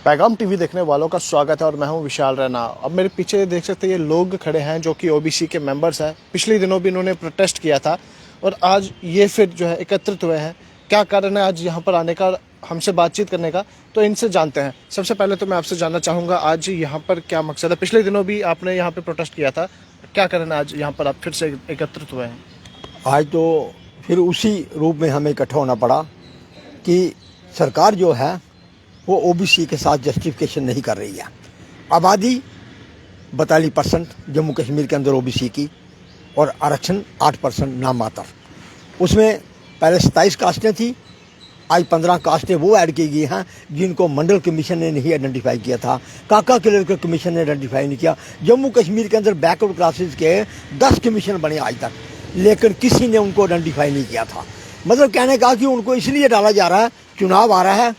पैगाम टीवी देखने वालों का स्वागत है और मैं हूं विशाल रैना। अब मेरे पीछे देख सकते हैं ये लोग खड़े हैं जो कि ओबीसी के मेंबर्स हैं। पिछले दिनों भी इन्होंने प्रोटेस्ट किया था और आज ये फिर जो है एकत्रित हुए हैं। क्या कारण है आज यहाँ पर आने का, हमसे बातचीत करने का, तो इनसे जानते हैं। सबसे पहले तो मैं आपसे जानना चाहूँगा आज यहाँ पर क्या मकसद है। पिछले दिनों भी आपने यहाँ पर प्रोटेस्ट किया था, क्या कारण है आज यहाँ पर आप फिर से एकत्रित हुए हैं? आज तो फिर उसी रूप में हमें इकट्ठा होना पड़ा कि सरकार जो है वो ओबीसी के साथ जस्टिफिकेशन नहीं कर रही है। आबादी 42% जम्मू कश्मीर के अंदर ओबीसी की और आरक्षण 8% नामात्र। उसमें पहले 27 कास्टें थी, आज 15 कास्टें वो ऐड की गई हैं जिनको मंडल कमीशन ने नहीं आइडेंटिफाई किया था, काका क्लर्क कमीशन ने आइडेंटिफाई नहीं किया। जम्मू कश्मीर के अंदर बैकवर्ड क्लासेस के 10 कमीशन बने आज तक, लेकिन किसी ने उनको आइडेंटिफाई नहीं किया था। मतलब कहने का कि उनको इसलिए डाला जा रहा है, चुनाव आ रहा है,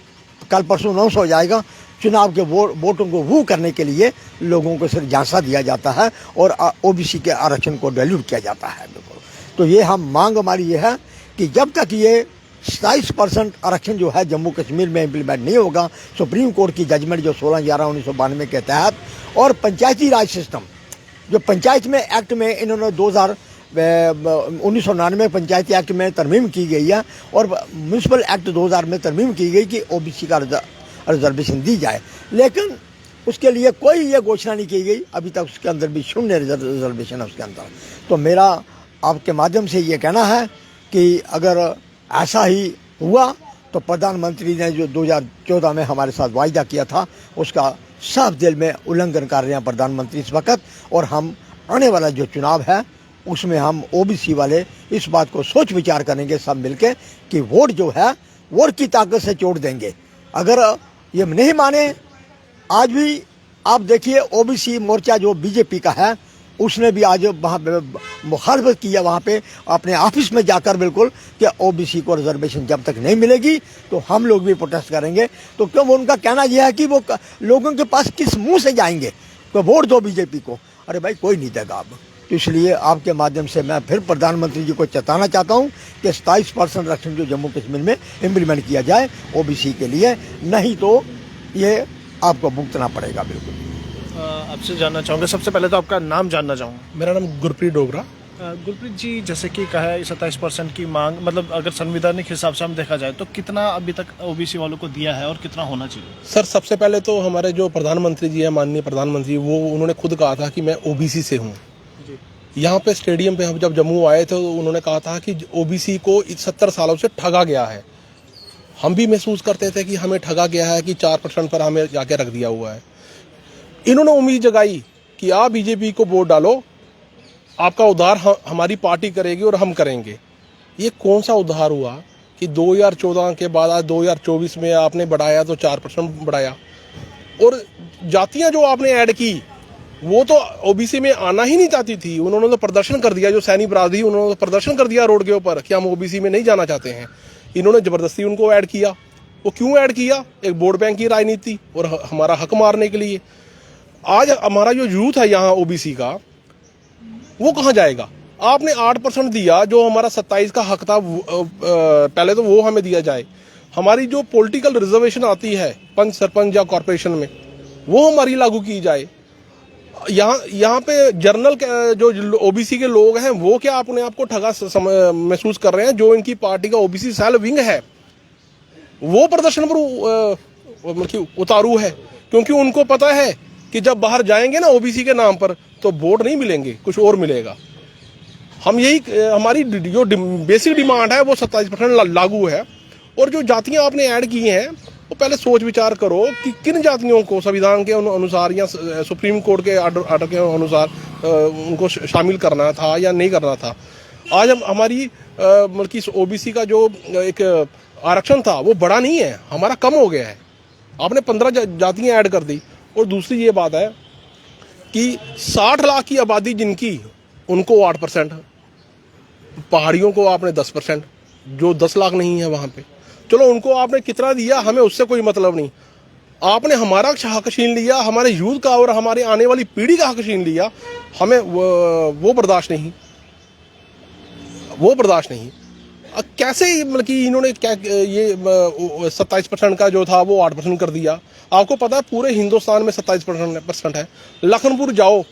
कल परसों अनाउंस हो जाएगा, चुनाव के वोटों को वो करने के लिए लोगों को सिर्फ झांसा दिया जाता है और ओबीसी के आरक्षण को डाइल्यूट किया जाता है। बिल्कुल, तो ये मांग हमारी ये है कि जब तक ये 27% आरक्षण जो है जम्मू कश्मीर में इम्प्लीमेंट नहीं होगा, सुप्रीम कोर्ट की जजमेंट जो 16/11/1992 के तहत, और पंचायती राज सिस्टम जो पंचायत में एक्ट में इन्होंने 1999 पंचायती एक्ट में तरमीम की गई है और म्यूनसिपल एक्ट 2000 में तरमीम की गई कि ओबीसी का रिजर्वेशन दी जाए, लेकिन उसके लिए कोई ये घोषणा नहीं की गई। अभी तक उसके अंदर भी शून्य रिजर्वेशन है उसके अंदर। तो मेरा आपके माध्यम से ये कहना है कि अगर ऐसा ही हुआ तो प्रधानमंत्री ने जो 2014 में हमारे साथ वायदा किया था उसका साफ दिल में उल्लंघन कर रहे हैं प्रधानमंत्री इस वक्त। और हम आने वाला जो चुनाव है उसमें हम ओबीसी वाले इस बात को सोच विचार करेंगे सब मिलके कि वोट जो है वोट की ताकत से चोट देंगे। अगर ये नहीं माने, आज भी आप देखिए ओबीसी मोर्चा जो बीजेपी का है उसने भी आज वहाँ पे मुखालफत किया, वहाँ पे अपने ऑफिस में जाकर बिल्कुल कि ओबीसी को रिजर्वेशन जब तक नहीं मिलेगी तो हम लोग भी प्रोटेस्ट करेंगे। तो क्यों उनका कहना यह है कि वो लोगों के पास किस मुंह से जाएंगे तो वोट दो बीजेपी को। अरे भाई कोई नहीं देगा अब। तो इसलिए आपके माध्यम से मैं फिर प्रधानमंत्री जी को चेताना चाहता हूं कि 27% आरक्षण जो जम्मू कश्मीर में इम्प्लीमेंट किया जाए ओबीसी के लिए, नहीं तो ये आपको भुगतना पड़ेगा। बिल्कुल आपसे जानना चाहूँगा, सबसे पहले तो आपका नाम जानना चाहूँगा। मेरा नाम गुरप्रीत डोगरा। गुरप्रीत जी, जैसे कि कहा है 27% की मांग, मतलब अगर संवैधानिक हिसाब से हम देखा जाए तो कितना अभी तक ओबीसी वालों को दिया है और कितना होना चाहिए? सर, सबसे पहले तो हमारे जो प्रधानमंत्री जी है, माननीय प्रधानमंत्री, वो उन्होंने खुद कहा था कि मैं ओबीसी से हूँ। यहाँ पे स्टेडियम पे हम जब जम्मू आए थे तो उन्होंने कहा था कि ओबीसी को 70 सालों से ठगा गया है। हम भी महसूस करते थे कि हमें ठगा गया है कि 4% पर हमें जाके रख दिया हुआ है। इन्होंने उम्मीद जगाई कि आप बीजेपी को वोट डालो, आपका उद्धार हमारी पार्टी करेगी और हम करेंगे। ये कौन सा उद्धार हुआ कि 2014 के बाद आज 2024 में आपने बढ़ाया तो 4% बढ़ाया, और जातियां जो आपने ऐड की वो तो ओबीसी में आना ही नहीं चाहती थी। उन्होंने तो प्रदर्शन कर दिया, जो सैनी बरादरी, उन्होंने तो प्रदर्शन कर दिया रोड के ऊपर कि हम ओबीसी में नहीं जाना चाहते हैं। इन्होंने जबरदस्ती उनको ऐड किया। वो क्यों ऐड किया? एक वोट बैंक की राजनीति और हमारा हक मारने के लिए। आज हमारा जो यूथ है यहाँ ओबीसी का, वो कहाँ जाएगा? आपने 8% दिया, जो हमारा 27 का हक था, पहले तो वो हमें दिया जाए। हमारी जो पॉलिटिकल रिजर्वेशन आती है पंच सरपंच या कॉर्पोरेशन में, वो हमारी लागू की जाए। यहाँ पे जर्नल जो ओबीसी के लोग हैं वो क्या अपने आप को ठगा महसूस कर रहे हैं? जो इनकी पार्टी का ओबीसी सेल विंग है वो प्रदर्शन पर उतारू है, क्योंकि उनको पता है कि जब बाहर जाएंगे ना ओबीसी के नाम पर तो वोट नहीं मिलेंगे, कुछ और मिलेगा। हम यही, हमारी जो बेसिक डिमांड है वो 27% लागू है। और जो जातियां आपने ऐड की हैं वो पहले सोच विचार करो कि किन जातियों को संविधान के अनुसार या सुप्रीम कोर्ट के आर्डर के अनुसार उनको शामिल करना था या नहीं करना था। आज हम हमारी मतलब ओबीसी का जो एक आरक्षण था वो बड़ा नहीं है, हमारा कम हो गया है। आपने 15 जातियां ऐड कर दी। और दूसरी ये बात है कि 60 लाख की आबादी जिनकी, उनको 8%, पहाड़ियों को आपने 10%, जो 10 लाख नहीं है वहाँ पे, चलो उनको आपने कितना दिया हमें उससे कोई मतलब नहीं। आपने हमारा हक छीन लिया, हमारे यूथ का और हमारे आने वाली पीढ़ी का हक छीन लिया। हमें वो बर्दाश्त नहीं, वो बर्दाश्त नहीं। कैसे मतलब कि इन्होंने क्या ये 27% का जो था वो 8% कर दिया। आपको पता है पूरे हिंदुस्तान में 27% है। लखनपुर जाओ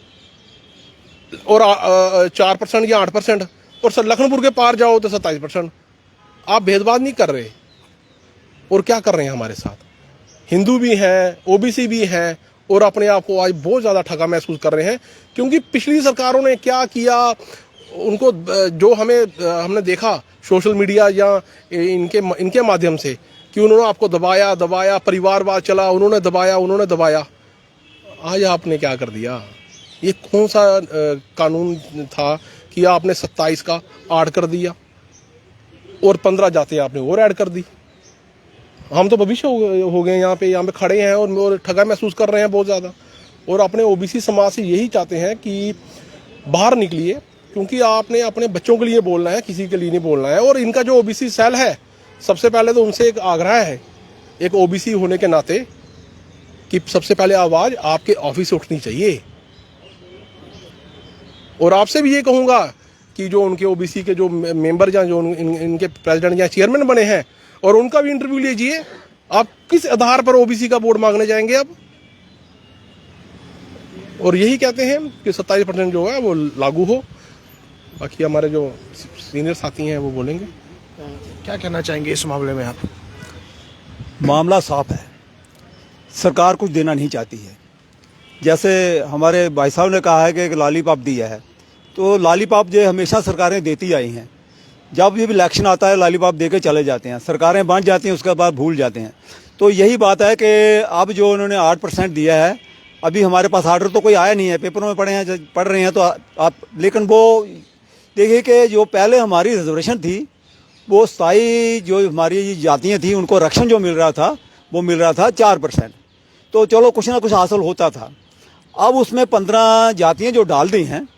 और 4% या 8%, और लखनपुर के पार जाओ तो 27%। आप भेदभाव नहीं कर रहे, और क्या कर रहे हैं हमारे साथ? हिंदू भी हैं, ओबीसी भी हैं, और अपने आप को आज बहुत ज़्यादा ठगा महसूस कर रहे हैं। क्योंकि पिछली सरकारों ने क्या किया, उनको जो हमने देखा सोशल मीडिया या इनके माध्यम से कि उन्होंने आपको दबाया, परिवारवाद चला, उन्होंने दबाया। आज आपने क्या कर दिया? ये कौन सा कानून था कि आपने 27 का 8 कर दिया और 15 जाते आपने और ऐड कर दी? हम तो भविष्य हो गए यहाँ पे खड़े हैं और ठगा महसूस कर रहे हैं बहुत ज़्यादा। और अपने ओबीसी समाज से यही चाहते हैं कि बाहर निकलिए, क्योंकि आपने अपने बच्चों के लिए बोलना है, किसी के लिए नहीं बोलना है। और इनका जो ओबीसी सेल है, सबसे पहले तो उनसे एक आग्रह है, एक ओबीसी होने के नाते, कि सबसे पहले आवाज़ आपके ऑफिस से उठनी चाहिए। और आपसे भी ये कहूँगा कि जो उनके ओबीसी के जो मेंबर या जो इनके प्रेसिडेंट या चेयरमैन बने हैं, और उनका भी इंटरव्यू लीजिए। आप किस आधार पर ओबीसी का वोट मांगने जाएंगे अब? और यही कहते हैं कि 27% जो है वो लागू हो। बाकी हमारे जो सीनियर साथी हैं वो बोलेंगे। क्या कहना चाहेंगे इस मामले में आप? मामला साफ है, सरकार कुछ देना नहीं चाहती है। जैसे हमारे भाई साहब ने कहा है कि एक लॉलीपॉप दिया है, तो लॉलीपॉप जो हमेशा सरकारें देती आई हैं। जब भी इलेक्शन आता है लॉलीपॉप दे के चले जाते हैं, सरकारें बांट जाती हैं, उसके बाद भूल जाते हैं। तो यही बात है कि अब जो उन्होंने 8% दिया है, अभी हमारे पास ऑर्डर तो कोई आया नहीं है, पेपरों में पढ़ रहे हैं तो आप, लेकिन वो देखिए कि जो पहले हमारी रिजर्वेशन थी, वो स्थायी जो हमारी जातियाँ थी उनको आरक्षण जो मिल रहा था वो मिल रहा था 4%। तो चलो कुछ ना कुछ हासिल होता था। अब उसमें 15 जातियाँ जो डाल दी हैं,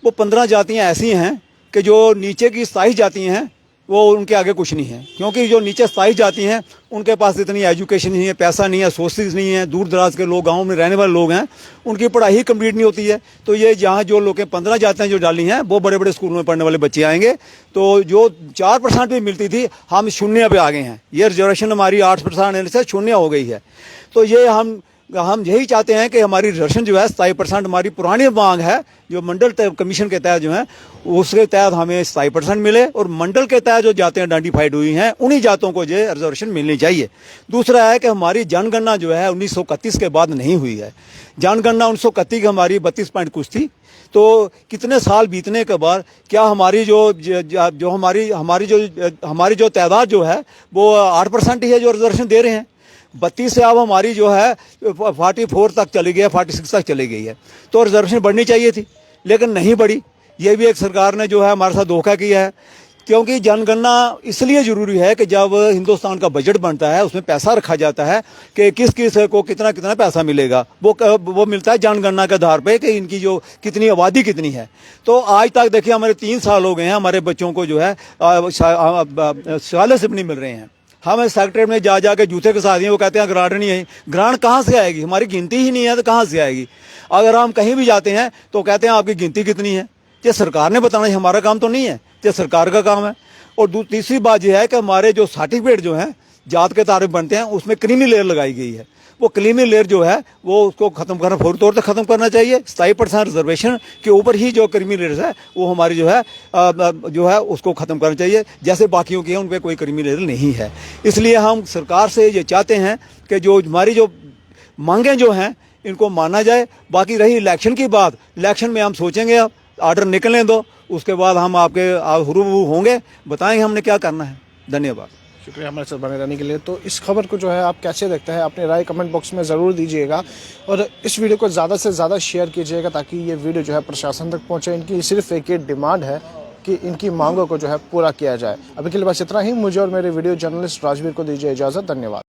वो 15 जातियाँ ऐसी हैं कि जो नीचे की स्थायी जातियाँ हैं वो उनके आगे कुछ नहीं है। क्योंकि जो नीचे स्थायी जाती हैं उनके पास इतनी एजुकेशन नहीं है, पैसा नहीं है, सोर्सेज नहीं है, दूर दराज के लोग, गाँव में रहने वाले लोग हैं, उनकी पढ़ाई ही कंप्लीट नहीं होती है। तो ये जहाँ जो लोग 15 जातियाँ जो डाली हैं वो बड़े बड़े स्कूलों में पढ़ने वाले बच्चे आएंगे। तो जो 4% भी मिलती थी, हम 0 पे आ गए हैं। ये रिजर्वेशन हमारी 8% से 0 हो गई है। तो ये हम यही चाहते हैं कि हमारी रिजर्वेशन जो है 27% हमारी पुरानी मांग है, जो मंडल कमीशन के तहत जो है उसके तहत हमें 27% मिले, और मंडल के तहत जो जातें आइडेंटिफाइड हुई हैं उन्हीं जातों को जो रिजर्वेशन मिलनी चाहिए। दूसरा है कि हमारी जनगणना जो है 1931 के बाद नहीं हुई है। जनगणना 1931 की हमारी 32 पॉइंट कुछ थी। तो कितने साल बीतने के बाद क्या हमारी हमारी जो तादाद जो है वो 8% ही है जो रिजर्वेशन दे रहे हैं। 32 से अब हमारी जो है 44 तक चली गई है, 46 तक चली गई है। तो रिजर्वेशन बढ़नी चाहिए थी, लेकिन नहीं बढ़ी। ये भी एक सरकार ने जो है हमारे साथ धोखा किया है। क्योंकि जनगणना इसलिए ज़रूरी है कि जब हिंदुस्तान का बजट बनता है उसमें पैसा रखा जाता है कि किस किस को कितना कितना पैसा मिलेगा, वो मिलता है जनगणना के आधार पे कि इनकी जो कितनी आबादी कितनी है। तो आज तक देखिए हमारे 3 साल हो गए हैं, हमारे बच्चों को जो है स्कॉलरशिप नहीं मिल रहे हैं। हम सेक्रेटरीट में जा के जूते के साथ हैं, वो कहते हैं ग्रांट नहीं आई। ग्रांट कहाँ से आएगी? हमारी गिनती ही नहीं है तो कहाँ से आएगी? अगर हम कहीं भी जाते हैं तो कहते हैं आपकी गिनती कितनी है। ये सरकार ने बताना, हमारा काम तो नहीं है, ये सरकार का काम है। और तीसरी बात यह है कि हमारे जो सर्टिफिकेट जो हैं जात के तारीफ बनते हैं उसमें क्रीमी लेयर लगाई गई है। वो क्रीमी लेयर जो है वो उसको खत्म करना, फौरी तौर पर खत्म करना चाहिए। 27% रिजर्वेशन के ऊपर ही जो क्रीमी लेयर है वो हमारी जो है उसको खत्म करना चाहिए। जैसे बाकियों की है उन पर कोई क्रीमी लेयर नहीं है। इसलिए हम सरकार से ये चाहते हैं कि जो हमारी जो मांगें जो हैं इनको माना जाए। बाकी रही इलेक्शन की बात, इलेक्शन में हम सोचेंगे, अब ऑर्डर निकलने दो, उसके बाद हम आपके रूबरू होंगे, बताएंगे हमने क्या करना है। धन्यवाद, शुक्रिया हमारे साथ बने रहने के लिए। तो इस खबर को जो है आप कैसे देखते हैं, अपनी राय कमेंट बॉक्स में ज़रूर दीजिएगा, और इस वीडियो को ज़्यादा से ज़्यादा शेयर कीजिएगा ताकि ये वीडियो जो है प्रशासन तक पहुँचे। इनकी सिर्फ एक ही डिमांड है कि इनकी मांगों को जो है पूरा किया जाए। अभी के लिए बस इतना ही। मुझे और मेरे वीडियो जर्नलिस्ट राजवीर को दीजिए इजाज़त। धन्यवाद।